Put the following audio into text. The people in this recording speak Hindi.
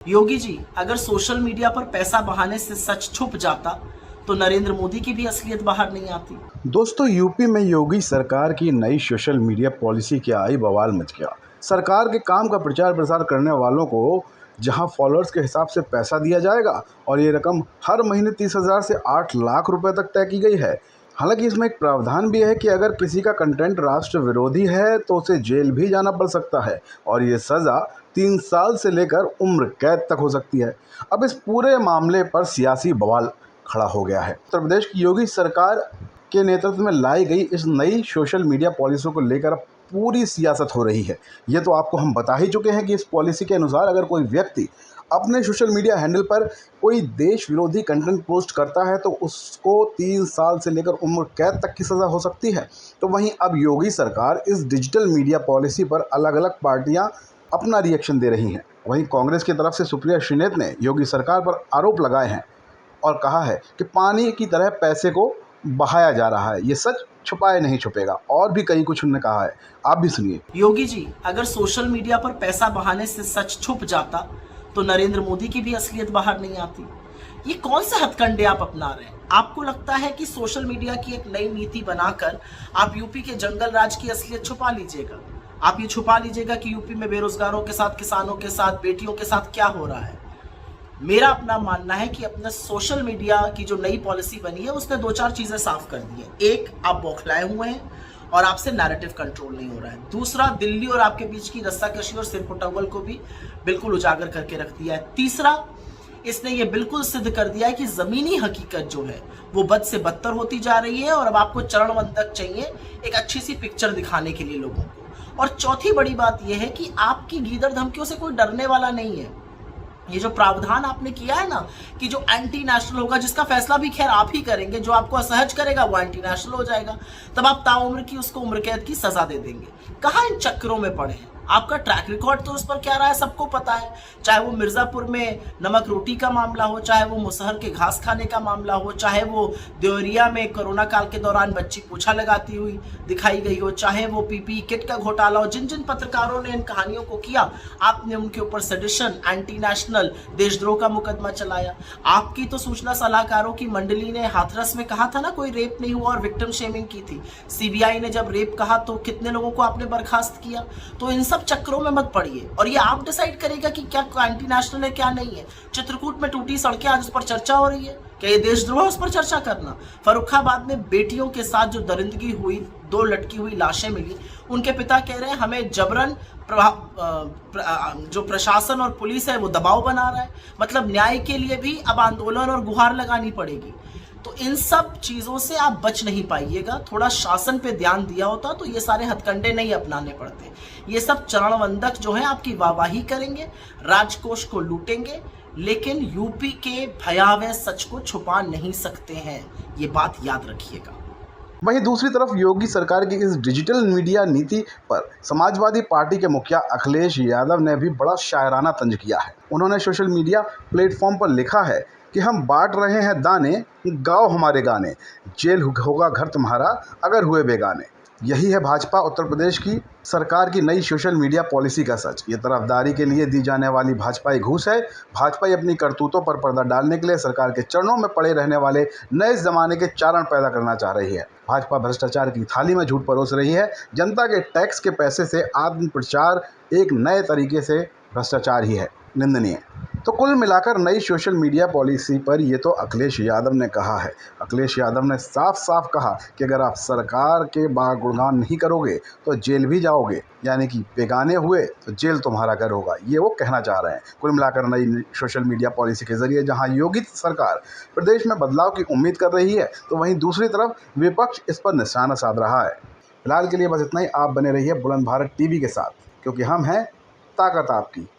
योगी जी, अगर सोशल मीडिया पर पैसा बहाने से सच छुप जाता तो नरेंद्र मोदी की भी असलियत बाहर नहीं आती। दोस्तों, यूपी में योगी सरकार की नई सोशल मीडिया पॉलिसी के आई बवाल मच गया। सरकार के काम का प्रचार प्रसार करने वालों को जहां फॉलोअर्स के हिसाब से पैसा दिया जाएगा और ये रकम हर महीने 30,000 से 8 लाख रुपए तक तय की गई है। हालांकि इसमें एक प्रावधान भी है कि अगर किसी का कंटेंट राष्ट्र विरोधी है तो उसे जेल भी जाना पड़ सकता है और ये सज़ा 3 साल से लेकर उम्र कैद तक हो सकती है। अब इस पूरे मामले पर सियासी बवाल खड़ा हो गया है। उत्तर प्रदेश की योगी सरकार के नेतृत्व में लाई गई इस नई सोशल मीडिया पॉलिसी को लेकर अब पूरी सियासत हो रही है। ये तो आपको हम बता ही चुके हैं कि इस पॉलिसी के अनुसार अगर कोई व्यक्ति अपने सोशल मीडिया हैंडल पर कोई देश विरोधी कंटेंट पोस्ट करता है तो उसको 3 साल से लेकर उम्र कैद तक की सज़ा हो सकती है। तो वहीं अब योगी सरकार इस डिजिटल मीडिया पॉलिसी पर अलग अलग पार्टियां अपना रिएक्शन दे रही हैं। वहीं कांग्रेस की तरफ से सुप्रिया श्रीनेत ने योगी सरकार पर आरोप लगाए हैं और कहा है कि पानी की तरह पैसे को बहाया जा रहा है, ये सच छुपाए नहीं छुपेगा। और भी कई कुछ उन्होंने कहा है, आप भी सुनिए। योगी जी, अगर सोशल मीडिया पर पैसा बहाने से सच छुप जाता तो नरेंद्र मोदी की भी असलियत बाहर नहीं आती। ये कौन से हथकंडे आप अपना रहे हैं? आपको लगता है कि सोशल मीडिया की एक नई नीति बनाकर आप यूपी के जंगल राज की असलियत छुपा लीजिएगा? आप ये छुपा लीजिएगा कि यूपी में बेरोजगारों के साथ, किसानों के साथ, बेटियों के साथ क्या हो रहा है? मेरा अपना मानना है कि अपने सोशल मीडिया की जो नई पॉलिसी बनी है उसने दो चार चीजें साफ कर दी है। एक, आप बौखलाए हुए हैं और आपसे नैरेटिव कंट्रोल नहीं हो रहा है। दूसरा, दिल्ली और आपके बीच की रस्साकशी और सिरपुटौल को भी बिल्कुल उजागर करके रख दिया है। तीसरा, इसने ये बिल्कुल सिद्ध कर दिया है कि जमीनी हकीकत जो है वो बद से बदतर होती जा रही है और अब आपको चरणवंदक चाहिए एक अच्छी सी पिक्चर दिखाने के लिए लोगों को। और चौथी बड़ी बात यह है कि आपकी गीदड़ धमकियों से कोई डरने वाला नहीं है। ये जो प्रावधान आपने किया है ना कि जो एंटी नेशनल होगा, जिसका फैसला भी खैर आप ही करेंगे, जो आपको असहज करेगा वो एंटी नेशनल हो जाएगा, तब आप ताउम्र की उसको उम्र कैद की सजा दे देंगे। कहाँ इन चक्रों में पड़े हैं? आपका ट्रैक रिकॉर्ड तो उस पर क्या रहा है सबको पता है। चाहे वो मिर्जापुर में नमक रोटी का मामला हो, चाहे वो मुसहर के घास खाने का मामला हो, चाहे वो देवरिया में कोरोना काल के दौरान बच्ची पोछा लगाती हुई दिखाई गई हो, चाहे वो पीपीई किट का घोटाला हो। जिन जिन पत्रकारों ने इन कहानियों को किया, आपने उनके ऊपर सेडिशन, एंटी नेशनल, देशद्रोह का मुकदमा चलाया। आपकी तो सूचना सलाहकारों की मंडली ने हाथरस में कहा था ना कोई रेप नहीं हुआ और विक्टिम शेमिंग की थी। सीबीआई ने जब रेप कहा तो कितने लोगों को आपने बर्खास्त किया। तो इन सब चक्रों में मत पड़िए और ये आप डिसाइड करेगा कि क्या एंटी नेशनल है क्या नहीं है। चित्रकूट में टूटी सड़कें, आज उस पर चर्चा हो रही है। क्या ये देशद्रोह है उस पर चर्चा करना? फर्रुखाबाद में बेटियों के साथ जो दरिंदगी हुई, 2 लटकी हुई लाशें मिली, उनके पिता कह रहे हैं हमें जबरन जो प्रशासन और पुलिस है वो दबाव बना रहा है। मतलब न्याय के लिए भी अब आंदोलन और गुहार लगानी पड़ेगी। तो इन सब चीजों से आप बच नहीं पाइएगा। थोड़ा शासन पे ध्यान दिया होता तो ये सारे हथकंडे नहीं अपनाने पड़ते। ये सब चरणवंदक जो है आपकी वाहवाही करेंगे, राजकोष को लूटेंगे, लेकिन यूपी के भयावह सच को छुपा नहीं सकते हैं। ये बात याद रखिएगा। वहीं दूसरी तरफ योगी सरकार की इस डिजिटल मीडिया नीति पर समाजवादी पार्टी के मुखिया अखिलेश यादव ने भी बड़ा शायराना तंज किया है। उन्होंने सोशल मीडिया प्लेटफॉर्म पर लिखा है कि हम बांट रहे हैं दाने, गाओ हमारे गाने, जेल होगा घर तुम्हारा अगर हुए बेगाने। यही है भाजपा उत्तर प्रदेश की सरकार की नई सोशल मीडिया पॉलिसी का सच। ये तरफदारी के लिए दी जाने वाली भाजपाई घूस है। भाजपाई अपनी करतूतों पर पर्दा डालने के लिए सरकार के चरणों में पड़े रहने वाले नए जमाने के चारण पैदा करना चाह रही है। भाजपा भ्रष्टाचार की थाली में झूठ परोस रही है। जनता के टैक्स के पैसे से आत्म प्रचार एक नए तरीके से भ्रष्टाचार ही है, निंदनीय। तो कुल मिलाकर नई सोशल मीडिया पॉलिसी पर ये तो अखिलेश यादव ने कहा है। अखिलेश यादव ने साफ साफ कहा कि अगर आप सरकार के गुणगान नहीं करोगे तो जेल भी जाओगे, यानी कि बेगाने हुए तो जेल तुम्हारा घर होगा, ये वो कहना चाह रहे हैं। कुल मिलाकर नई सोशल मीडिया पॉलिसी के जरिए जहां योगी सरकार प्रदेश में बदलाव की उम्मीद कर रही है तो वहीं दूसरी तरफ विपक्ष इस पर निशाना साध रहा है। फिलहाल के लिए बस इतना ही। आप बने रहिए बुलंद भारत टीवी के साथ, क्योंकि हम हैं ताकत आपकी।